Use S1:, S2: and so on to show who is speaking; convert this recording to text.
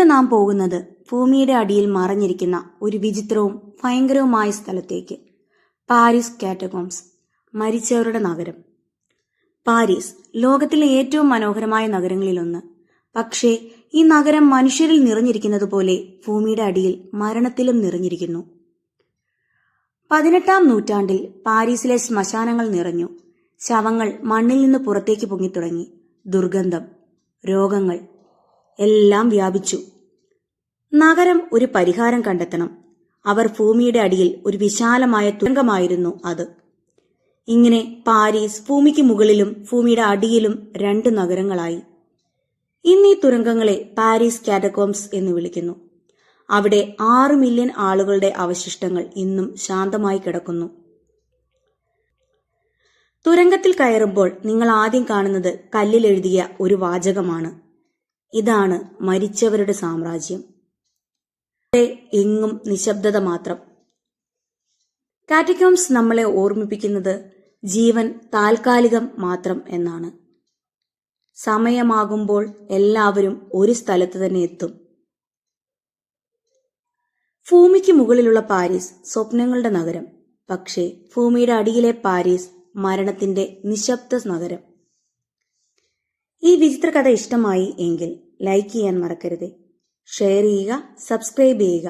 S1: ഇന്ന് നാം പോകുന്നത് ഭൂമിയുടെ അടിയിൽ മറഞ്ഞിരിക്കുന്ന ഒരു വിചിത്രവും ഭയങ്കരവുമായ സ്ഥലത്തേക്ക്. പാരീസ് കാറ്റകോംസ്, മരിച്ചവരുടെ നഗരം. പാരീസ് ലോകത്തിലെ ഏറ്റവും മനോഹരമായ നഗരങ്ങളിലൊന്ന്. പക്ഷേ ഈ നഗരം മനുഷ്യരിൽ നിറഞ്ഞിരിക്കുന്നത് പോലെ ഭൂമിയുടെ അടിയിൽ മരണത്തിലും നിറഞ്ഞിരിക്കുന്നു. 18-ാം നൂറ്റാണ്ടിൽ പാരീസിലെ ശ്മശാനങ്ങൾ നിറഞ്ഞു. ശവങ്ങൾ മണ്ണിൽ നിന്ന് പുറത്തേക്ക് പൊങ്ങിത്തുടങ്ങി. ദുർഗന്ധം, രോഗങ്ങൾ എല്ലാം വ്യാപിച്ചു. നഗരം ഒരു പരിഹാരം കണ്ടെത്തണം. അവർ ഭൂമിയുടെ അടിയിൽ ഒരു വിശാലമായ തുരങ്കമായിരുന്നു അത്. ഇങ്ങനെ പാരീസ് ഭൂമിക്ക് മുകളിലും ഭൂമിയുടെ അടിയിലും 2 നഗരങ്ങളായി. ഇന്ന് ഈ തുരങ്കങ്ങളെ പാരീസ് കാറ്റകോംസ് എന്ന് വിളിക്കുന്നു. അവിടെ 6 മില്യൺ ആളുകളുടെ അവശിഷ്ടങ്ങൾ ഇന്നും ശാന്തമായി കിടക്കുന്നു. തുരങ്കത്തിൽ കയറുമ്പോൾ നിങ്ങൾ ആദ്യം കാണുന്നത് കല്ലിൽ എഴുതിയ ഒരു വാചകമാണ്: ഇതാണ് മരിച്ചവരുടെ സാമ്രാജ്യം. എങ്ങും നിശബ്ദത മാത്രം. കാറ്റകോംസ് നമ്മളെ ഓർമ്മിപ്പിക്കുന്നത് ജീവൻ താൽക്കാലികം മാത്രം എന്നാണ്. സമയമാകുമ്പോൾ എല്ലാവരും ഒരു സ്ഥലത്ത് തന്നെ എത്തും. ഭൂമിക്ക് മുകളിലുള്ള പാരീസ് സ്വപ്നങ്ങളുടെ നഗരം. പക്ഷേ ഭൂമിയുടെ അടിയിലെ പാരീസ് മരണത്തിന്റെ നിശബ്ദ നഗരം. ഈ വിചിത്ര കഥ ഇഷ്ടമായി എങ്കിൽ ലൈക്ക് ചെയ്യാൻ മറക്കരുത്. ഷെയർ ചെയ്യുക, സബ്സ്ക്രൈബ് ചെയ്യുക.